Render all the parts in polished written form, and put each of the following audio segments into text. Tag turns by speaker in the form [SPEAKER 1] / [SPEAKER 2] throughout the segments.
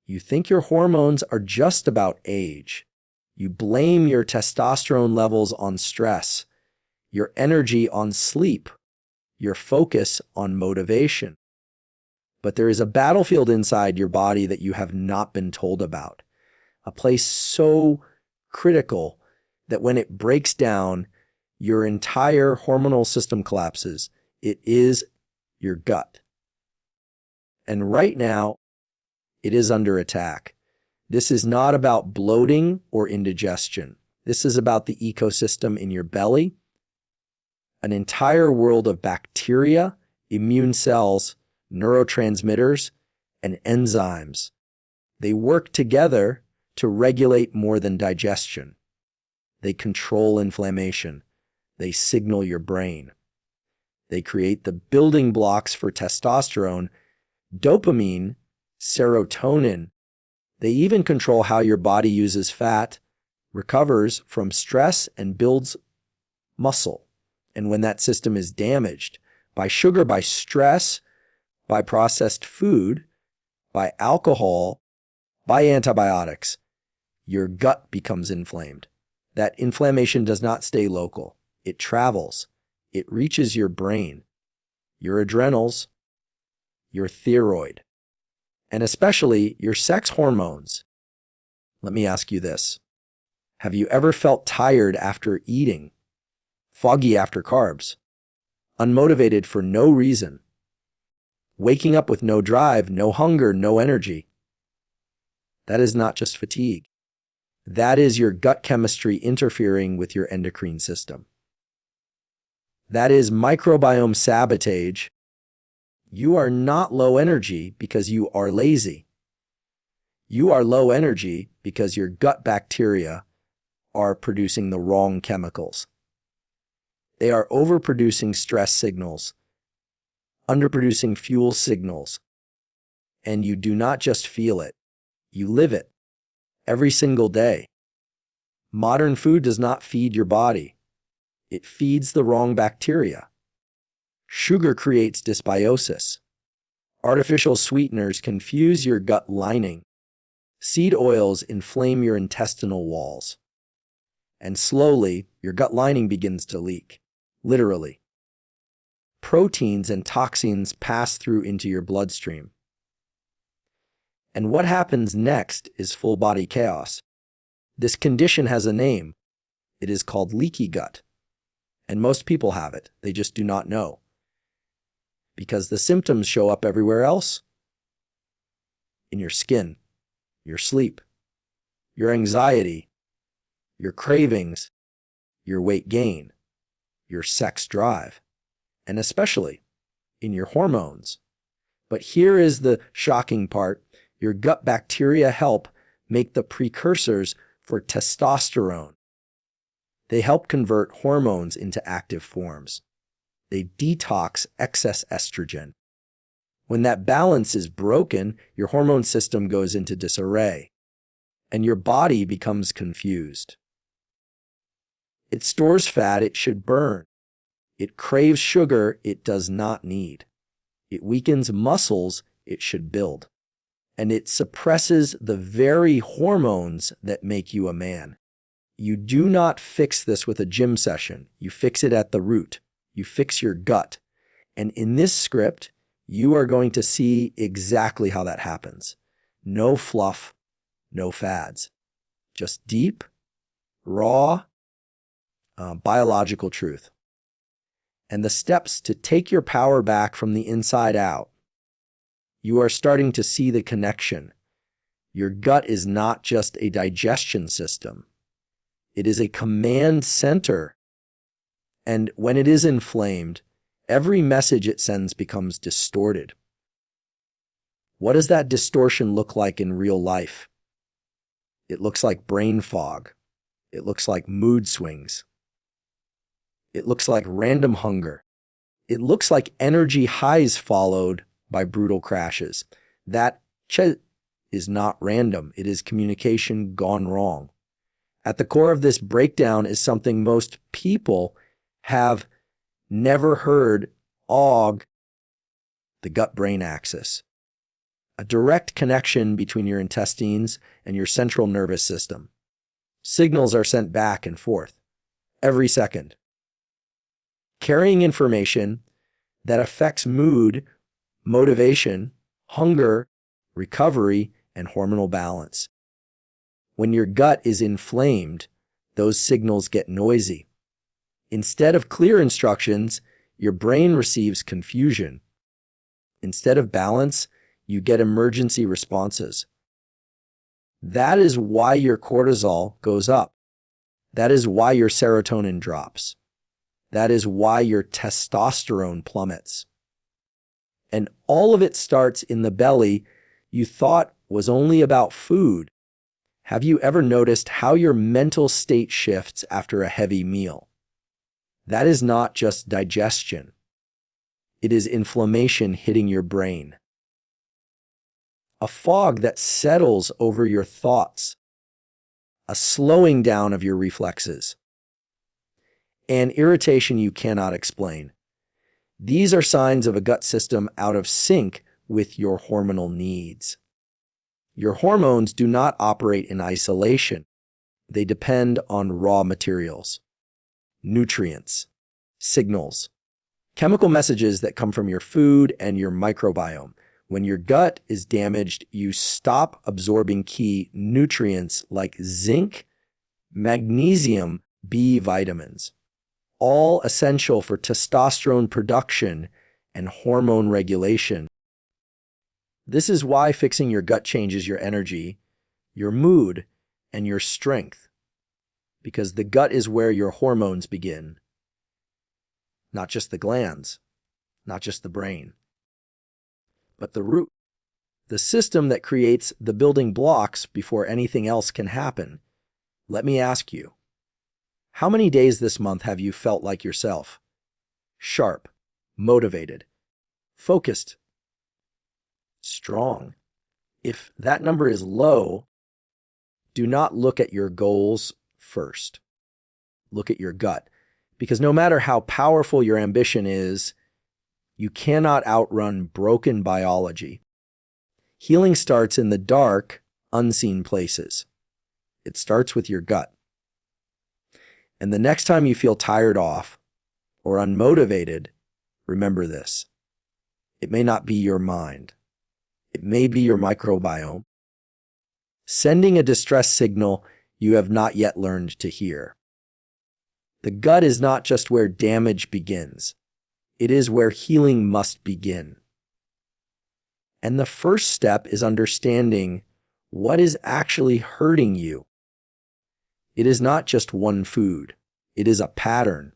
[SPEAKER 1] You think your hormones are just about age. You blame your testosterone levels on stress, your energy on sleep, your focus on motivation. But there is a battlefield inside your body that you have not been told about, a place so critical that when it breaks down, your entire hormonal system collapses. It is your gut. And right now, it is under attack. This is not about bloating or indigestion. This is about the ecosystem in your belly, an entire world of bacteria, immune cells, neurotransmitters, and enzymes. They work together to regulate more than digestion. They control inflammation. They signal your brain. They create the building blocks for testosterone, dopamine, serotonin. They even control how your body uses fat, recovers from stress, and builds muscle. And when that system is damaged by sugar, by stress, by processed food, by alcohol, by antibiotics, your gut becomes inflamed. That inflammation does not stay local. It travels. It reaches your brain, your adrenals, your thyroid, and especially your sex hormones. Let me ask you this. Have you ever felt tired after eating, foggy after carbs, unmotivated for no reason, waking up with no drive, no hunger, no energy? That is not just fatigue. That is your gut chemistry interfering with your endocrine system. That is microbiome sabotage. You are not low energy because you are lazy. You are low energy because your gut bacteria are producing the wrong chemicals. They are overproducing stress signals, underproducing fuel signals, and you do not just feel it, you live it every single day. Modern food does not feed your body. It feeds the wrong bacteria. Sugar creates dysbiosis. Artificial sweeteners confuse your gut lining. Seed oils inflame your intestinal walls. And slowly, your gut lining begins to leak, literally. Proteins and toxins pass through into your bloodstream. And what happens next is full body chaos. This condition has a name. It is called leaky gut. And most people have it. They just do not know. Because the symptoms show up everywhere else. In your skin, your sleep, your anxiety, your cravings, your weight gain, your sex drive, and especially in your hormones. But here is the shocking part. Your gut bacteria help make the precursors for testosterone. They help convert hormones into active forms. They detox excess estrogen. When that balance is broken, your hormone system goes into disarray, and your body becomes confused. It stores fat it should burn. It craves sugar it does not need. It weakens muscles it should build. And it suppresses the very hormones that make you a man. You do not fix this with a gym session. You fix it at the root. You fix your gut. And in this script, you are going to see exactly how that happens. No fluff, no fads. Just deep, raw, biological truth. And the steps to take your power back from the inside out. You are starting to see the connection. Your gut is not just a digestion system. It is a command center. And when it is inflamed, every message it sends becomes distorted. What does that distortion look like in real life? It looks like brain fog. It looks like mood swings. It looks like random hunger. It looks like energy highs followed by brutal crashes. That is not random. It is communication gone wrong. At the core of this breakdown is something most people have never heard: OG, the gut-brain axis. a direct connection between your intestines and your central nervous system. Signals are sent back and forth every second, carrying information that affects mood, motivation, hunger, recovery, and hormonal balance. When your gut is inflamed, those signals get noisy. Instead of clear instructions, your brain receives confusion. Instead of balance, you get emergency responses. That is why your cortisol goes up. That is why your serotonin drops. That is why your testosterone plummets. And all of it starts in the belly you thought was only about food. Have you ever noticed how your mental state shifts after a heavy meal? That is not just digestion. It is inflammation hitting your brain. A fog that settles over your thoughts. A slowing down of your reflexes. And irritation you cannot explain. These are signs of a gut system out of sync with your hormonal needs. Your hormones do not operate in isolation. They depend on raw materials, nutrients, signals, chemical messages that come from your food and your microbiome. When your gut is damaged, you stop absorbing key nutrients like zinc, magnesium, B vitamins, all essential for testosterone production and hormone regulation. This is why fixing your gut changes your energy, your mood, and your strength. Because the gut is where your hormones begin. Not just the glands, not just the brain, but the root. The system that creates the building blocks before anything else can happen. Let me ask you, how many days this month have you felt like yourself? Sharp, motivated, focused, strong. If that number is low, do not look at your goals first. Look at your gut. Because no matter how powerful your ambition is, you cannot outrun broken biology. Healing starts in the dark, unseen places. It starts with your gut. And the next time you feel tired off or unmotivated, remember this. It may not be your mind. It may be your microbiome, sending a distress signal you have not yet learned to hear. The gut is not just where damage begins. It is where healing must begin. And the first step is understanding what is actually hurting you. It is not just one food. It is a pattern,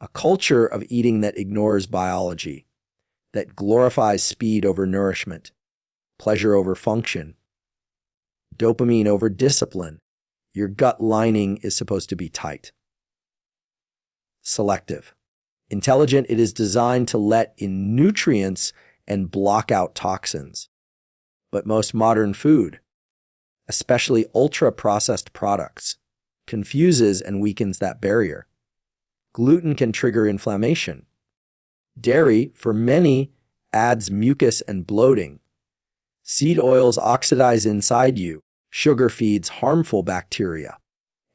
[SPEAKER 1] a culture of eating that ignores biology, that glorifies speed over nourishment, pleasure over function, dopamine over discipline. Your gut lining is supposed to be tight. Selective. Intelligent, it is designed to let in nutrients and block out toxins. But most modern food, especially ultra-processed products, confuses and weakens that barrier. Gluten can trigger inflammation. Dairy, for many, adds mucus and bloating. Seed oils oxidize inside you. Sugar feeds harmful bacteria.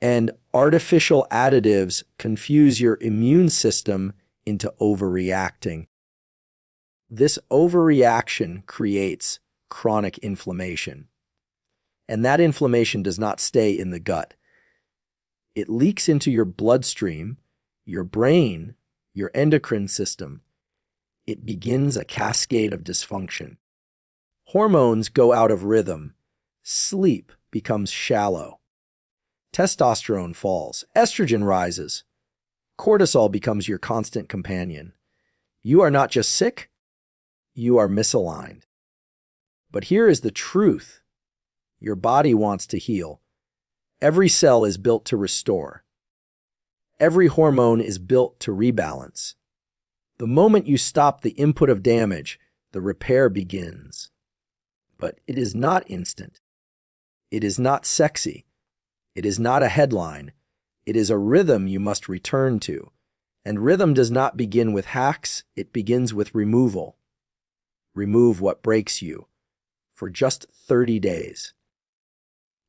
[SPEAKER 1] And artificial additives confuse your immune system into overreacting. This overreaction creates chronic inflammation. And that inflammation does not stay in the gut. It leaks into your bloodstream, your brain, your endocrine system. It begins a cascade of dysfunction. Hormones go out of rhythm. Sleep becomes shallow. Testosterone falls. Estrogen rises. Cortisol becomes your constant companion. You are not just sick, you are misaligned. But here is the truth. Your body wants to heal. Every cell is built to restore. Every hormone is built to rebalance. The moment you stop the input of damage, the repair begins. But it is not instant. It is not sexy. It is not a headline. It is a rhythm you must return to. And rhythm does not begin with hacks. It begins with removal. Remove what breaks you. for just 30 days.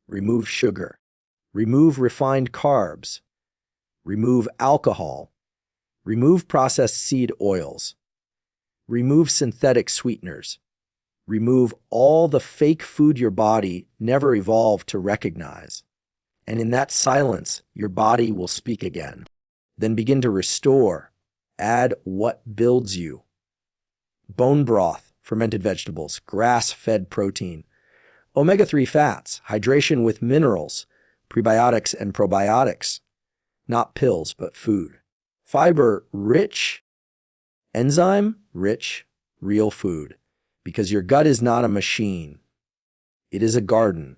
[SPEAKER 1] Remove sugar. Remove refined carbs. Remove alcohol. Remove processed seed oils. Remove synthetic sweeteners. Remove all the fake food your body never evolved to recognize. And in that silence, your body will speak again. Then begin to restore. Add what builds you. Bone broth, fermented vegetables, grass-fed protein, omega-3 fats, hydration with minerals, prebiotics and probiotics, not pills, but food. Fiber-rich, enzyme-rich, real food, because your gut is not a machine. It is a garden.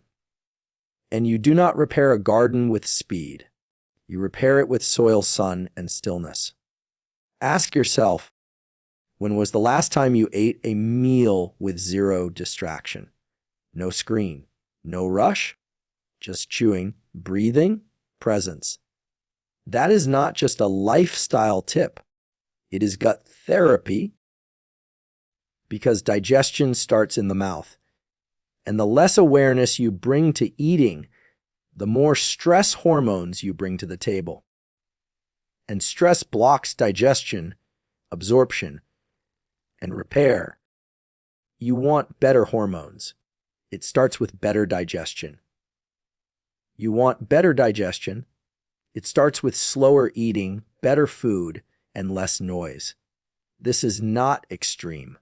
[SPEAKER 1] And you do not repair a garden with speed. You repair it with soil, sun, and stillness. Ask yourself, when was the last time you ate a meal with zero distraction? No screen, no rush, just chewing, breathing, presence. That is not just a lifestyle tip. It is gut therapy, because digestion starts in the mouth. And the less awareness you bring to eating, the more stress hormones you bring to the table. And stress blocks digestion, absorption, and repair. You want better hormones. It starts with better digestion. You want better digestion. It starts with slower eating, better food, and less noise. This is not extreme.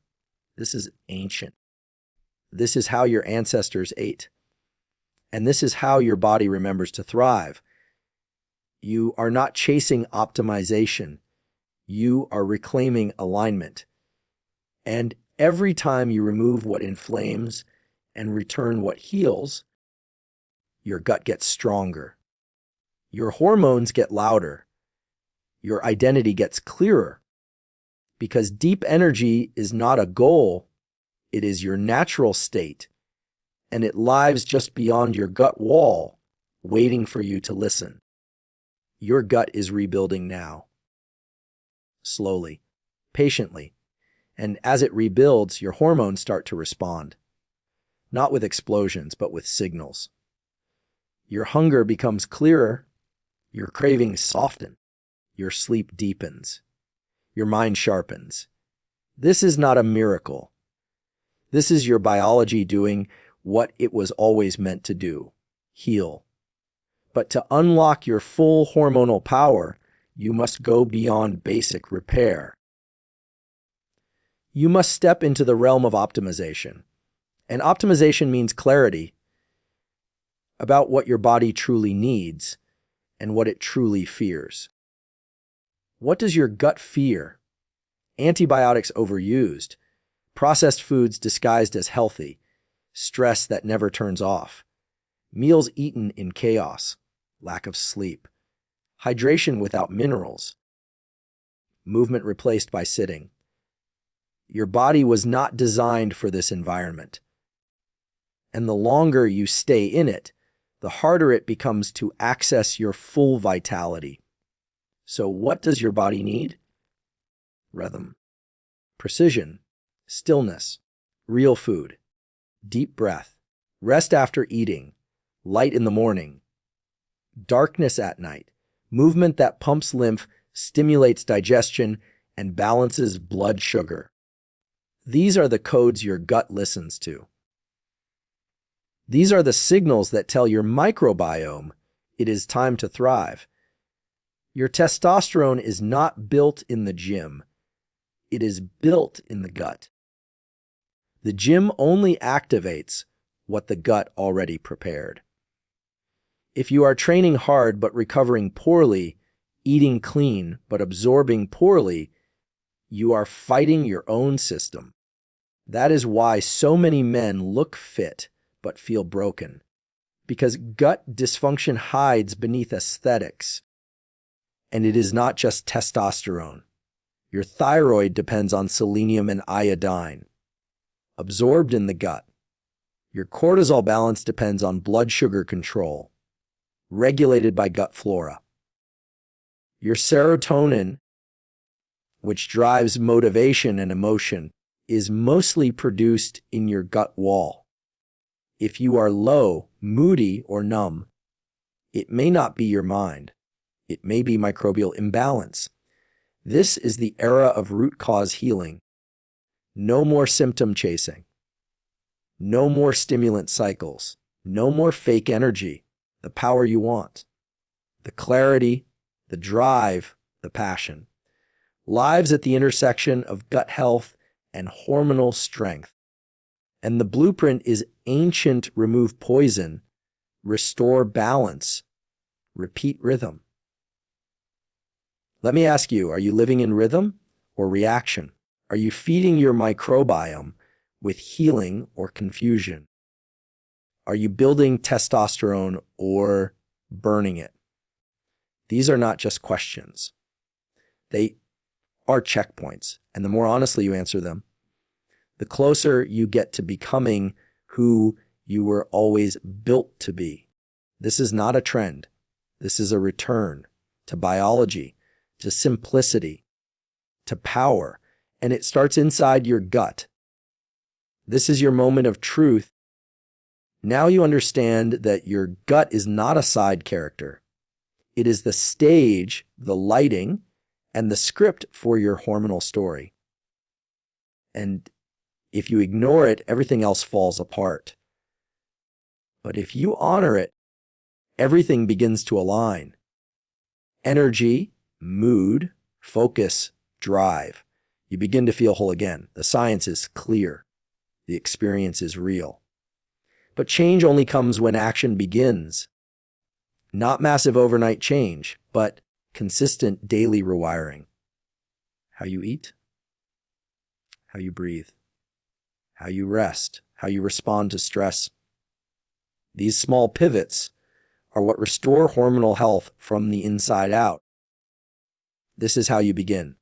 [SPEAKER 1] This is ancient. This is how your ancestors ate. And this is how your body remembers to thrive. You are not chasing optimization. You are reclaiming alignment. And every time you remove what inflames and return what heals, your gut gets stronger. Your hormones get louder. Your identity gets clearer. Because deep energy is not a goal, it is your natural state, and it lies just beyond your gut wall, waiting for you to listen. Your gut is rebuilding now. Slowly, patiently, and as it rebuilds, your hormones start to respond. Not with explosions, but with signals. Your hunger becomes clearer, your cravings soften, your sleep deepens, your mind sharpens. This is not a miracle. This is your biology doing what it was always meant to do, heal. But to unlock your full hormonal power, you must go beyond basic repair. You must step into the realm of optimization. And optimization means clarity about what your body truly needs and what it truly fears. What does your gut fear? Antibiotics overused, processed foods disguised as healthy, stress that never turns off, meals eaten in chaos, lack of sleep, hydration without minerals, movement replaced by sitting. Your body was not designed for this environment. And the longer you stay in it, the harder it becomes to access your full vitality. So what does your body need? Rhythm, precision, stillness, real food, deep breath, rest after eating, light in the morning, darkness at night, movement that pumps lymph, stimulates digestion, and balances blood sugar. These are the codes your gut listens to. These are the signals that tell your microbiome it is time to thrive. Your testosterone is not built in the gym. It is built in the gut. The gym only activates what the gut already prepared. If you are training hard but recovering poorly, eating clean but absorbing poorly, you are fighting your own system. That is why so many men look fit but feel broken, because gut dysfunction hides beneath aesthetics. And it is not just testosterone. Your thyroid depends on selenium and iodine, absorbed in the gut. Your cortisol balance depends on blood sugar control, regulated by gut flora. Your serotonin, which drives motivation and emotion, is mostly produced in your gut wall. If you are low, moody, or numb, it may not be your mind. It may be microbial imbalance. This is the era of root cause healing. No more symptom chasing. No more stimulant cycles. No more fake energy. The power you want. The clarity, the drive, the passion. Lives at the intersection of gut health and hormonal strength. And the blueprint is ancient: remove poison, restore balance, repeat rhythm. Let me ask you, are you living in rhythm or reaction? Are you feeding your microbiome with healing or confusion? Are you building testosterone or burning it? These are not just questions. They are checkpoints, and the more honestly you answer them, the closer you get to becoming who you were always built to be. This is not a trend. This is a return to biology, to simplicity, to power, and it starts inside your gut. This is your moment of truth. Now you understand that your gut is not a side character. It is the stage, the lighting, and the script for your hormonal story. And if you ignore it, everything else falls apart. But if you honor it, everything begins to align. Energy, mood, focus, drive. You begin to feel whole again. The science is clear. The experience is real. But change only comes when action begins. Not massive overnight change, but consistent daily rewiring. How you eat, how you breathe, how you rest, how you respond to stress. These small pivots are what restore hormonal health from the inside out. This is how you begin.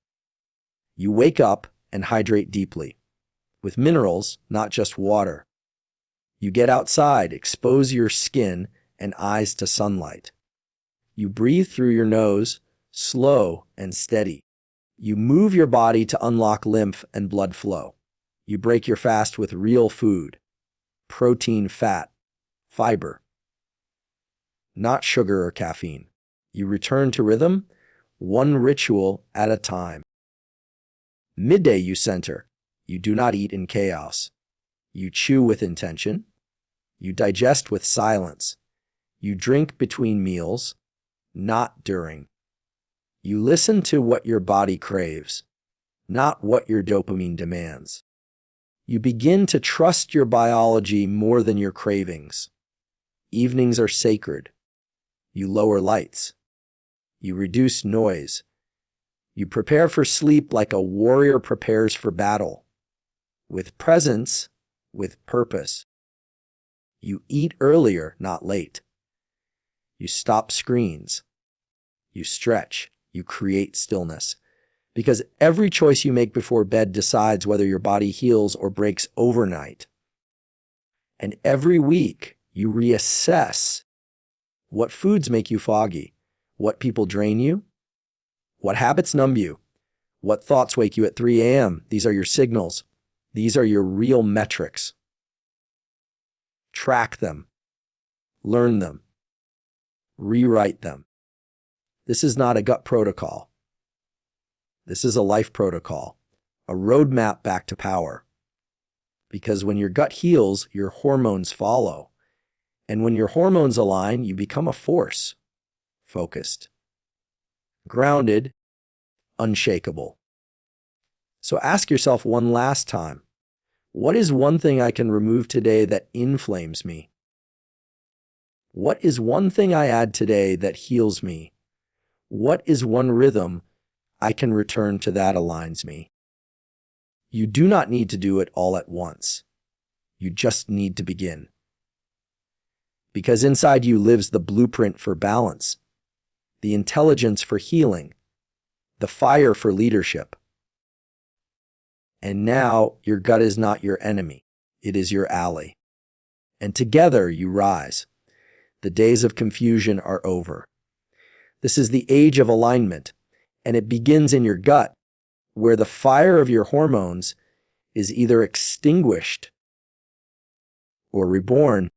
[SPEAKER 1] You wake up and hydrate deeply, with minerals, not just water. You get outside, expose your skin and eyes to sunlight. You breathe through your nose, slow and steady. You move your body to unlock lymph and blood flow. You break your fast with real food, protein, fat, fiber, not sugar or caffeine. You return to rhythm, one ritual at a time. Midday you center. You do not eat in chaos. You chew with intention. You digest with silence. You drink between meals, not during. You listen to what your body craves, not what your dopamine demands. You begin to trust your biology more than your cravings. Evenings are sacred. You lower lights. You reduce noise. You prepare for sleep like a warrior prepares for battle, with presence, with purpose. You eat earlier, not late. You stop screens. You stretch. You create stillness. Because every choice you make before bed decides whether your body heals or breaks overnight. And every week you reassess what foods make you foggy, what people drain you, what habits numb you, what thoughts wake you at 3 a.m. These are your signals. These are your real metrics. Track them. Learn them. Rewrite them. This is not a gut protocol. This is a life protocol, a roadmap back to power. Because when your gut heals, your hormones follow. And when your hormones align, you become a force, focused, grounded, unshakable. So ask yourself one last time, what is one thing I can remove today that inflames me? What is one thing I add today that heals me? What is one rhythm I can return to that aligns me? You do not need to do it all at once. You just need to begin. Because inside you lives the blueprint for balance, the intelligence for healing, the fire for leadership. And now your gut is not your enemy. It is your ally. And together you rise. The days of confusion are over. This is the age of alignment, and it begins in your gut, where the fire of your hormones is either extinguished or reborn.